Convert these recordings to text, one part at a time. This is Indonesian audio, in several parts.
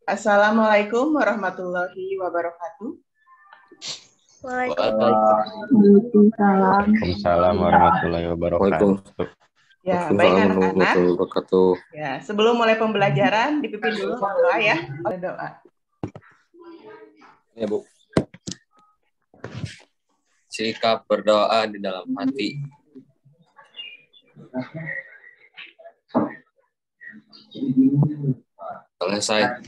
Assalamualaikum warahmatullahi wabarakatuh. Waalaikumsalam. Waalaikumsalam warahmatullahi wabarakatuh. Ya, baik anak-anak. Ya, sebelum mulai pembelajaran dipimpin dulu doa ya. Doa. Ya, Bu. Sikap berdoa di dalam hati. Selesai.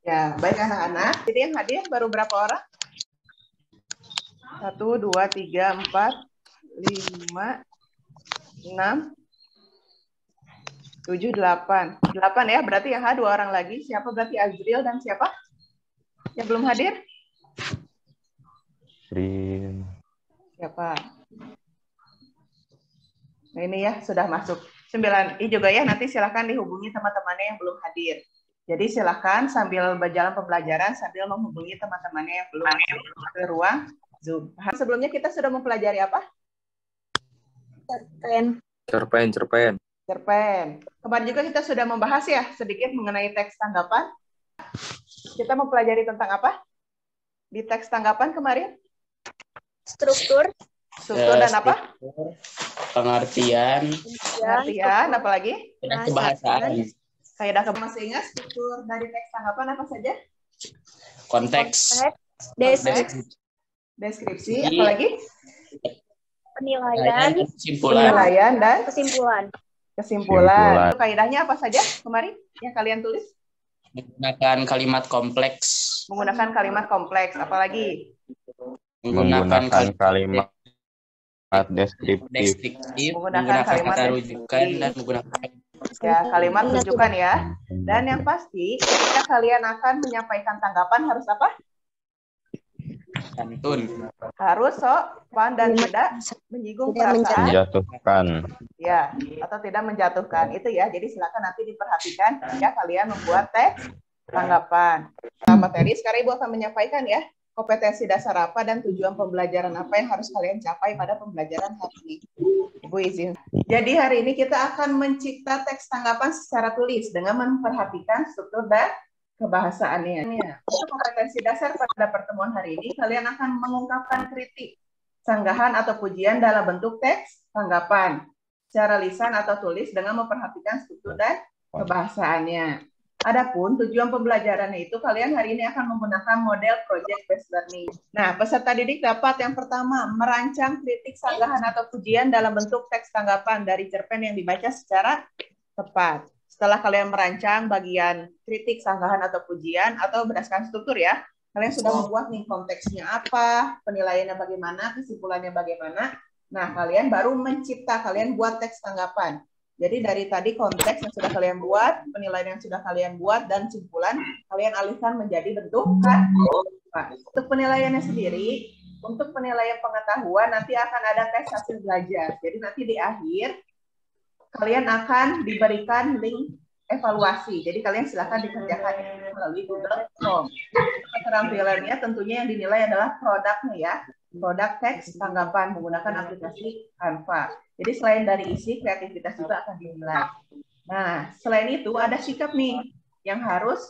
Ya, baik anak-anak. Jadi yang hadir baru berapa orang? 1, 2, 3, 4, 5, 6, 7, 8. 8 ya, berarti yang dua orang lagi. Siapa berarti Azril dan siapa? Yang belum hadir? Siapa? Nah ini ya, sudah masuk. 9i juga ya, nanti silakan dihubungi teman-temannya yang belum hadir. Jadi silakan sambil berjalan pembelajaran, sambil menghubungi teman-temannya yang belum masuk ke ruang Zoom. Sebelumnya kita sudah mempelajari apa? Cerpen. Kemarin juga kita sudah membahas ya sedikit mengenai teks tanggapan. Kita mempelajari tentang apa? Di teks tanggapan kemarin? Struktur dan apa? Pengertian, apalagi? kebahasaan. Kaidah masih ingat struktur dari teks tanggapan apa saja? Konteks, deskripsi, apalagi? penilaian dan kesimpulan. Kaidahnya apa saja kemarin yang kalian tulis? Menggunakan kalimat kompleks. Apalagi? Menggunakan kalimat deskriptif. Menggunakan kata rujukan dan menggunakan kalimat rujukan ya. Dan yang pasti ketika kalian akan menyampaikan tanggapan harus apa? Santun. Harus sopan dan tidak menyinggung perasaan. Menjatuhkan. Ya, atau tidak menjatuhkan. Itu ya. Jadi silakan nanti diperhatikan ya kalian membuat teks tanggapan. Materi sekarang Ibu akan menyampaikan ya kompetensi dasar apa dan tujuan pembelajaran apa yang harus kalian capai pada pembelajaran hari ini. Ibu izin. Jadi hari ini kita akan mencipta teks tanggapan secara tulis dengan memperhatikan struktur dan kebahasaannya. Untuk kompetensi dasar pada pertemuan hari ini, kalian akan mengungkapkan kritik, sanggahan atau pujian dalam bentuk teks tanggapan, secara lisan atau tulis dengan memperhatikan struktur dan kebahasaannya. Adapun tujuan pembelajarannya itu kalian hari ini akan menggunakan model project based learning. Nah, peserta didik dapat yang pertama merancang kritik, sanggahan atau pujian dalam bentuk teks tanggapan dari cerpen yang dibaca secara tepat. Setelah kalian merancang bagian kritik, sanggahan atau pujian atau berdasarkan struktur ya, kalian sudah membuat nih konteksnya apa, penilaiannya bagaimana, kesimpulannya bagaimana. Nah, kalian baru kalian buat teks tanggapan. Jadi dari tadi konteks yang sudah kalian buat, penilaian yang sudah kalian buat, dan kesimpulan kalian alihkan menjadi bentuk kan? Nah, untuk penilaiannya sendiri, untuk penilaian pengetahuan nanti akan ada tes hasil belajar. Jadi nanti di akhir kalian akan diberikan link evaluasi. Jadi kalian silakan dikerjakan melalui Google Form. Keterampilannya tentunya yang dinilai adalah produknya ya. Produk teks tanggapan menggunakan aplikasi Canva. Jadi selain dari isi, kreativitas juga akan dinilai. Nah, selain itu ada sikap nih yang harus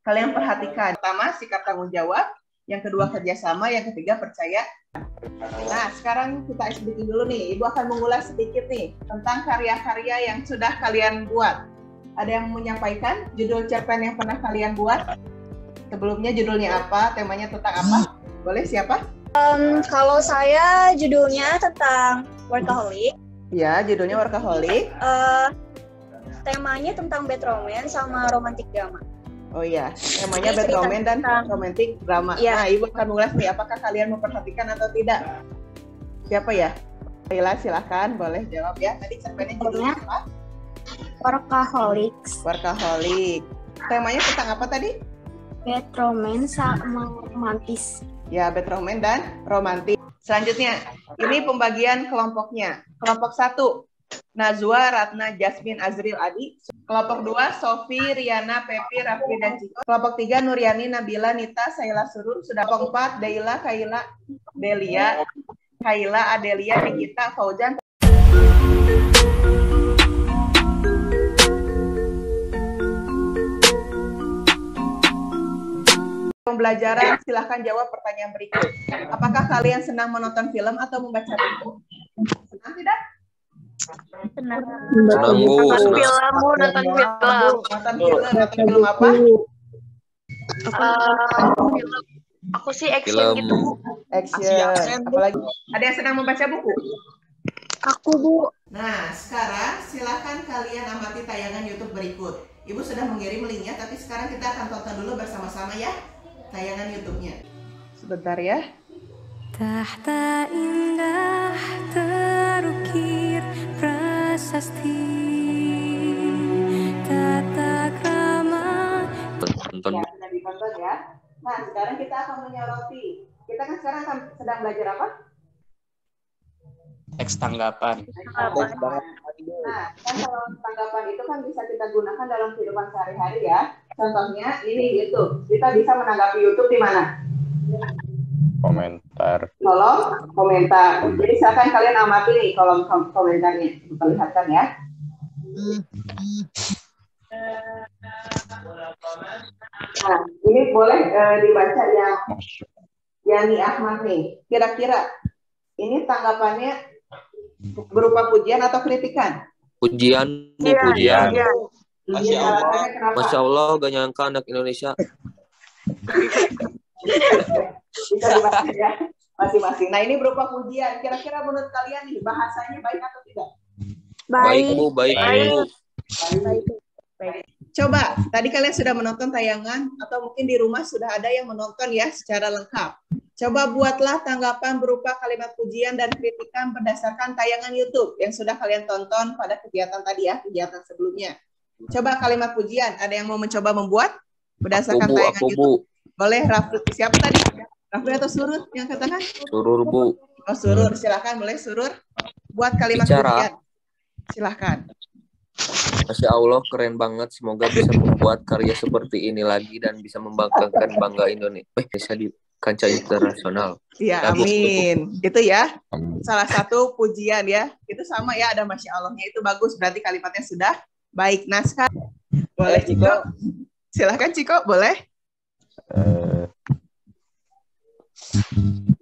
kalian perhatikan. Pertama, sikap tanggung jawab. Yang kedua, kerjasama. Yang ketiga, percaya. Nah, sekarang kita explain dulu nih. Ibu akan mengulas sedikit nih tentang karya-karya yang sudah kalian buat. Ada yang menyampaikan judul cerpen yang pernah kalian buat? Sebelumnya judulnya apa? Temanya tentang apa? Boleh siapa? Kalau saya judulnya tentang workaholic. Ya, judulnya workaholic. Temanya tentang bad romance sama romantic drama. Oh iya, temanya bad romance dan romantic drama. Ya. Nah, Ibu akan mengulas nih, apakah kalian memperhatikan atau tidak? Siapa ya? Laila, silakan, boleh jawab ya. Tadi cerpennya judulnya apa? Workaholic. Temanya tentang apa tadi? Bad romance sama romantis. Ya, bad romance dan romantis. Selanjutnya, ini pembagian kelompoknya. Kelompok 1, Nazwa, Ratna, Jasmine, Azril, Adi. Kelompok 2, Sofi, Riana, Pepi, Raffi, dan Ciko. Kelompok 3, Nuryani, Nabila, Nita, Saila, Surur. Sudah. Kelompok 4, Daila, Kaila, Delia, Adelia, Nikita, Fauzan. pembelajaran, silahkan jawab pertanyaan berikut. Apakah kalian senang menonton film atau membaca buku? Senang tidak? Senang. Senang, Bu. Nonton Senang. film, Bu. Nonton film. Nonton film apa? Film. Aku sih action Film. gitu, Bu. Action. Apalagi ada yang sedang membaca buku? Aku, Bu. Nah, sekarang silakan kalian amati tayangan YouTube berikut. Ibu sudah mengirim linknya, tapi sekarang kita akan tonton dulu bersama-sama ya tayangan YouTube-nya. Sebentar ya. Tahta indah terukir prasasti tata krama. Tonton. Ya, sudah ditonton ya. Nah, sekarang kita akan menyoroti. Kita kan sekarang sedang belajar apa? Teks tanggapan. Nah, kan kalau tanggapan itu kan bisa kita gunakan dalam kehidupan sehari-hari ya. Contohnya ini YouTube. Kita bisa menanggapi YouTube di mana? Komentar. Kolom komentar. Jadi silakan kalian amati nih kolom komentarnya. Kita lihatkan ya. Nah, ini boleh dibaca yang Yani Ahmad nih. Kira-kira ini tanggapannya berupa pujian atau kritikan? Pujian, Bu, pujian. Masya Allah. Masya Allah, gak nyangka anak Indonesia. Bisa dibaca ya masing-masing. Nah, ini berupa pujian. Kira-kira menurut kalian nih bahasanya baik atau tidak? Baik, Bu, baik, Bu. Baik. Coba, tadi kalian sudah menonton tayangan atau mungkin di rumah sudah ada yang menonton ya secara lengkap. Coba buatlah tanggapan berupa kalimat pujian dan kritikan berdasarkan tayangan YouTube yang sudah kalian tonton pada kegiatan tadi ya, kegiatan sebelumnya. Coba kalimat pujian, ada yang mau mencoba membuat berdasarkan tayangan YouTube? Boleh, Rafli. Siapa tadi? Rafli atau Surur yang katakan? Surur, Bu. Oh, Surur. Silakan, boleh Surur. Buat kalimat pujian. Silakan. Masya Allah, keren banget. Semoga bisa membuat karya seperti ini lagi dan bisa membanggakan bangga Indonesia di kancah internasional. Iya, amin. Itu ya, salah satu pujian ya. Itu sama ya, ada Masya Allahnya. Itu bagus, berarti kalimatnya sudah baik. Nah, sekarang boleh Ciko? Silakan Ciko, boleh?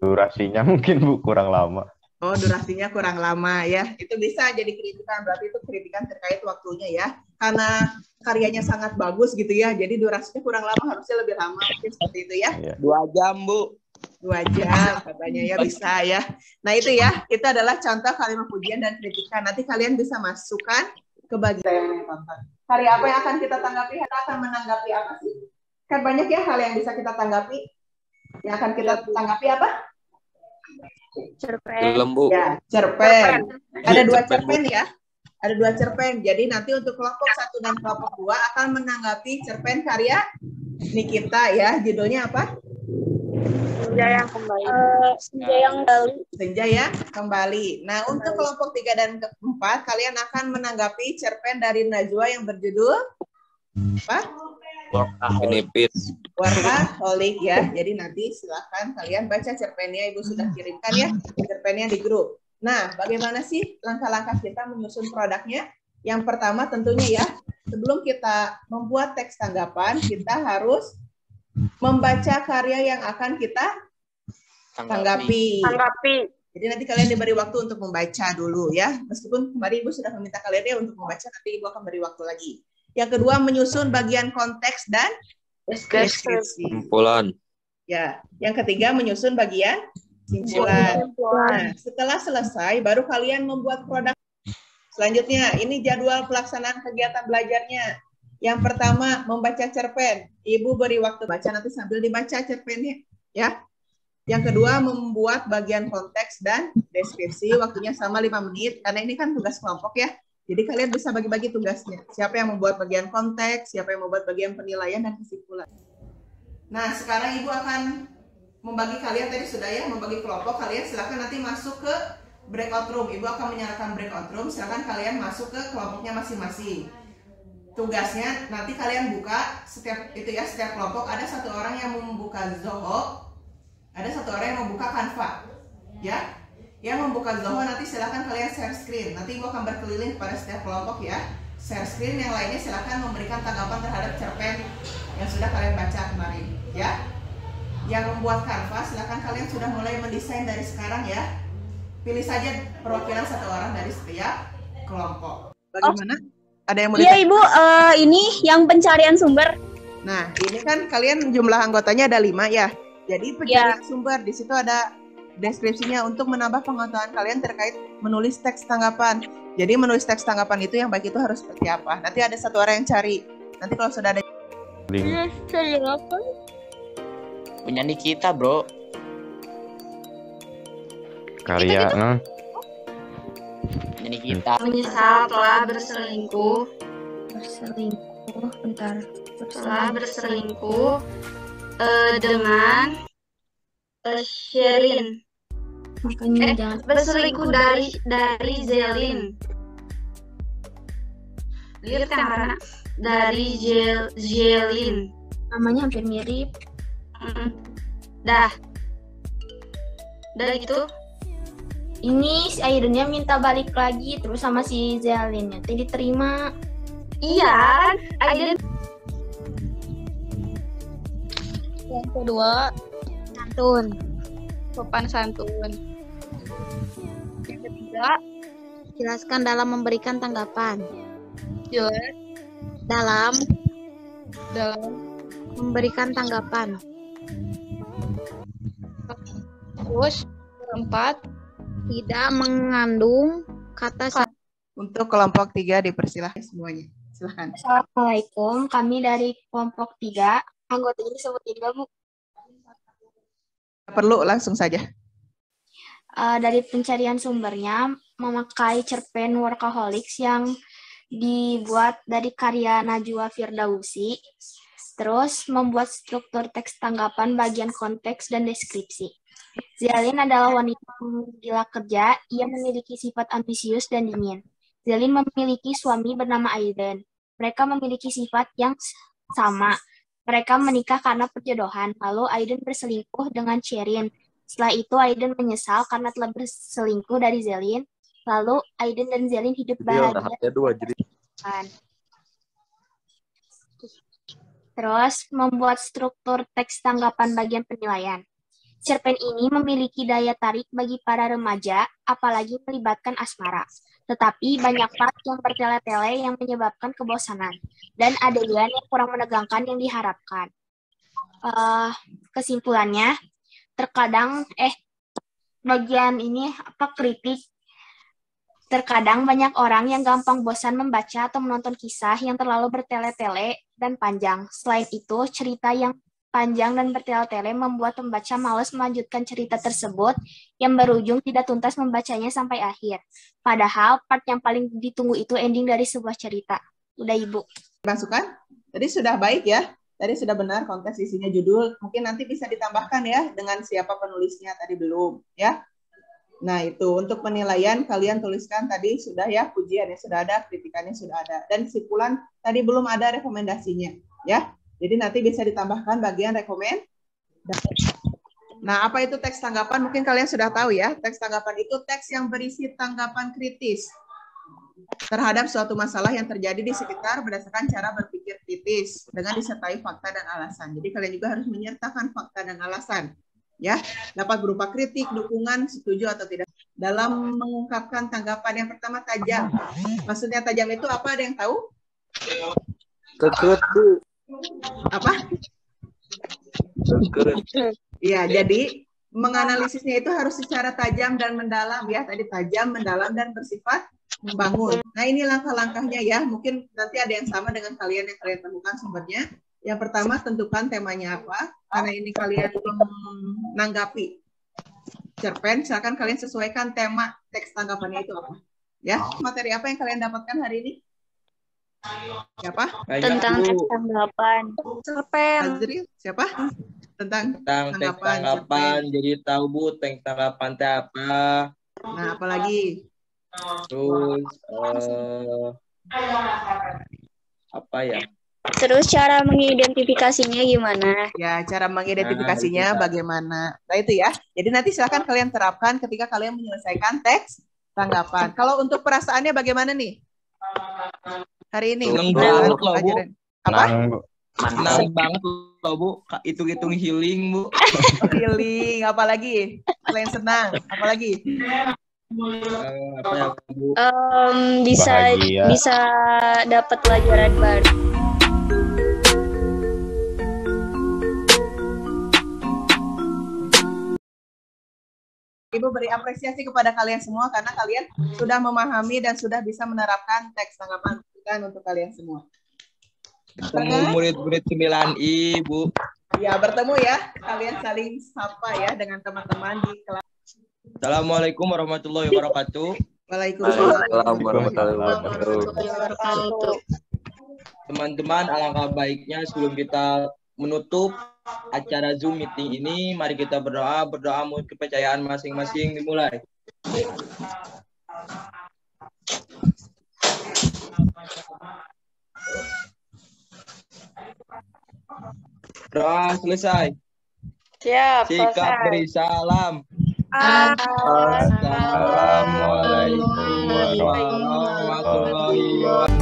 Durasinya mungkin Bu kurang lama. Oh, durasinya kurang lama ya. Itu bisa jadi kritikan, berarti itu kritikan terkait waktunya ya. Karena karyanya sangat bagus gitu ya, jadi durasinya kurang lama, harusnya lebih lama. Mungkin seperti itu ya. 2 jam, Bu. 2 jam katanya ya, bisa ya. Nah, itu ya, itu adalah contoh kalimat pujian dan kritikan. Nanti kalian bisa masukkan ke bagian yang tonton. Karya apa yang akan kita tanggapi? Kita akan menanggapi apa sih? Kan banyak ya hal yang bisa kita tanggapi. Yang akan kita tanggapi apa? Cerpen. Film, Bu. Ya, cerpen. Ada 2 cerpen ya. Ada 2 cerpen. Jadi nanti untuk kelompok 1 dan kelompok 2 akan menanggapi cerpen karya Nikita ya. Judulnya apa? Senja yang kembali. Senja yang kembali. Senja ya kembali. Nah, untuk kelompok 3 dan keempat kalian akan menanggapi cerpen dari Najwa yang berjudul apa? Benefit. Workaholic ya. Jadi nanti silakan kalian baca cerpennya, Ibu sudah kirimkan ya cerpennya di grup. Nah, bagaimana sih langkah-langkah kita menyusun produknya? Yang pertama tentunya ya, sebelum kita membuat teks tanggapan, kita harus membaca karya yang akan kita tanggapi. Jadi nanti kalian diberi waktu untuk membaca dulu ya. Meskipun kemarin Ibu sudah meminta kalian ya untuk membaca, tapi Ibu akan beri waktu lagi. Yang kedua, menyusun bagian konteks dan deskripsi. Kumpulan. Ya, yang ketiga menyusun bagian simpulan. Nah, setelah selesai, baru kalian membuat produk. Selanjutnya, ini jadwal pelaksanaan kegiatan belajarnya. Yang pertama, membaca cerpen. Ibu beri waktu baca, nanti sambil dibaca cerpennya. Ya. Yang kedua, membuat bagian konteks dan deskripsi. Waktunya sama 5 menit, karena ini kan tugas kelompok ya. Jadi kalian bisa bagi-bagi tugasnya. Siapa yang membuat bagian konteks, siapa yang membuat bagian penilaian dan kesimpulan. Nah, sekarang Ibu akan membagi kalian, tadi sudah ya, membagi kelompok. Kalian silakan nanti masuk ke breakout room. Ibu akan menyarankan breakout room. Silakan kalian masuk ke kelompoknya masing-masing. Tugasnya nanti kalian buka setiap kelompok ada 1 orang yang membuka Zoho, ada 1 orang yang membuka Canva. Ya. Yang membuka Zoho nanti silakan kalian share screen. Nanti Ibu akan berkeliling kepada setiap kelompok ya. Share screen, yang lainnya silakan memberikan tanggapan terhadap cerpen yang sudah kalian baca kemarin, ya. yang membuat kanvas, silakan kalian sudah mulai mendesain dari sekarang ya. Pilih saja perwakilan satu orang dari setiap kelompok. Bagaimana? Ada yang mau Iya ditanya? Ibu, ini yang pencarian sumber. Nah, ini kan kalian jumlah anggotanya ada 5 ya. Jadi pencarian sumber di situ ada deskripsinya untuk menambah pengetahuan kalian terkait menulis teks tanggapan. Jadi menulis teks tanggapan itu yang baik itu harus seperti apa. Nanti ada satu orang yang cari. Nanti kalau sudah ada Link. Punya Nikita, bro. Karya, nah. Punya Nikita. Menyesal telah berselingkuh. Bentar. Telah berselingkuh dengan Sherin. Makanya jangan Berselingkuh dari Zelin. Lihat yang mana? Dari Zelin. namanya hampir mirip. Dah gitu. Ini si Aidennya minta balik lagi terus sama si Zelinnya tadi diterima. Iya kan? Aiden Yang kedua, santun. sopan santun. Yang ketiga, Jelaskan dalam memberikan tanggapan. jelas Dalam dalam memberikan tanggapan. terus. Keempat, Tidak mengandung kata untuk kelompok 3 dipersilahkan semuanya. Silahkan. Assalamualaikum, kami dari kelompok 3. Anggotanya disebutin gak, Bu? Perlu langsung saja. Dari pencarian sumbernya memakai cerpen Workaholics yang dibuat dari karya Najwa Firdausi, terus membuat struktur teks tanggapan bagian konteks dan deskripsi. Zelin adalah wanita gila kerja, ia memiliki sifat ambisius dan dingin. Zelin memiliki suami bernama Aiden. Mereka memiliki sifat yang sama. Mereka menikah karena perjodohan, lalu Aiden berselingkuh dengan Sherin. Setelah itu Aiden menyesal karena telah berselingkuh dari Zelin. Lalu Aiden dan Zelin hidup bahagia. Terus membuat struktur teks tanggapan bagian penilaian. Cerpen ini memiliki daya tarik bagi para remaja, apalagi melibatkan asmara. Tetapi banyak part yang bertele-tele yang menyebabkan kebosanan, dan adegan yang kurang menegangkan yang diharapkan. Kesimpulannya, terkadang bagian ini kritik. Terkadang banyak orang yang gampang bosan membaca atau menonton kisah yang terlalu bertele-tele dan panjang. Selain itu, cerita yang panjang dan bertele-tele membuat pembaca malas melanjutkan cerita tersebut yang berujung tidak tuntas membacanya sampai akhir. Padahal part yang paling ditunggu itu ending dari sebuah cerita. Udah Ibu. Masukan? Tadi sudah baik ya. Tadi sudah benar konteks isinya judul. Mungkin nanti bisa ditambahkan ya dengan siapa penulisnya tadi belum ya. Nah itu untuk penilaian kalian tuliskan tadi sudah ya, pujiannya sudah ada, kritikannya sudah ada. Dan kesimpulan tadi belum ada rekomendasinya ya. Jadi nanti bisa ditambahkan bagian rekomendasi. Nah, apa itu teks tanggapan? Mungkin kalian sudah tahu ya. Teks tanggapan itu teks yang berisi tanggapan kritis terhadap suatu masalah yang terjadi di sekitar berdasarkan cara berpikir kritis dengan disertai fakta dan alasan. Jadi kalian juga harus menyertakan fakta dan alasan. Ya, dapat berupa kritik, dukungan, setuju atau tidak. Dalam mengungkapkan tanggapan yang pertama tajam. Maksudnya tajam itu apa? Ada yang tahu? Kekut, Bu. Apa? Iya, jadi menganalisisnya itu harus secara tajam dan mendalam ya. Tadi tajam, mendalam, dan bersifat membangun. Nah, ini langkah-langkahnya ya. Mungkin nanti ada yang sama dengan kalian yang kalian temukan sumbernya. Yang pertama, tentukan temanya apa. Karena ini kalian menanggapi cerpen, silakan kalian sesuaikan tema teks tanggapannya itu apa. Ya, materi apa yang kalian dapatkan hari ini? Siapa? tentang teks tanggapan. cerpen. Azril? Siapa? Tentang Tentang teks tanggapan, jadi tahu Bu teks tanggapan itu apa. Nah, apalagi? Terus apa ya? Terus cara mengidentifikasinya gimana? Ya, cara mengidentifikasinya Nah, bagaimana. Nah, itu ya. Jadi nanti silakan kalian terapkan ketika kalian menyelesaikan teks tanggapan. Kalau untuk perasaannya bagaimana nih? Hari ini. Senang Dalam banget loh, Bu. pelajaran. Apa? Senang, Bu. Senang banget loh Bu, hitung-hitung healing Bu. Healing, apalagi? Selain senang, apalagi? Apa ya Bu? Bisa Bahagia. bisa dapat pelajaran baru. Ibu beri apresiasi kepada kalian semua karena kalian sudah memahami dan sudah bisa menerapkan teks tanggapan kan untuk kalian semua. Ketemu murid-murid 9I Bu. Ya, bertemu ya. Kalian saling sapa ya dengan teman-teman di kelas. Assalamualaikum warahmatullahi wabarakatuh. Waalaikumsalam. Waalaikumsalam warahmatullahi wabarakatuh. Teman-teman, alangkah baiknya sebelum kita menutup acara Zoom meeting ini, mari kita berdoa menurut kepercayaan masing-masing dimulai. Doa selesai. Siap, Sikap beri salam. Assalamualaikum Assalamualaikum warahmatullahi wabarakatuh.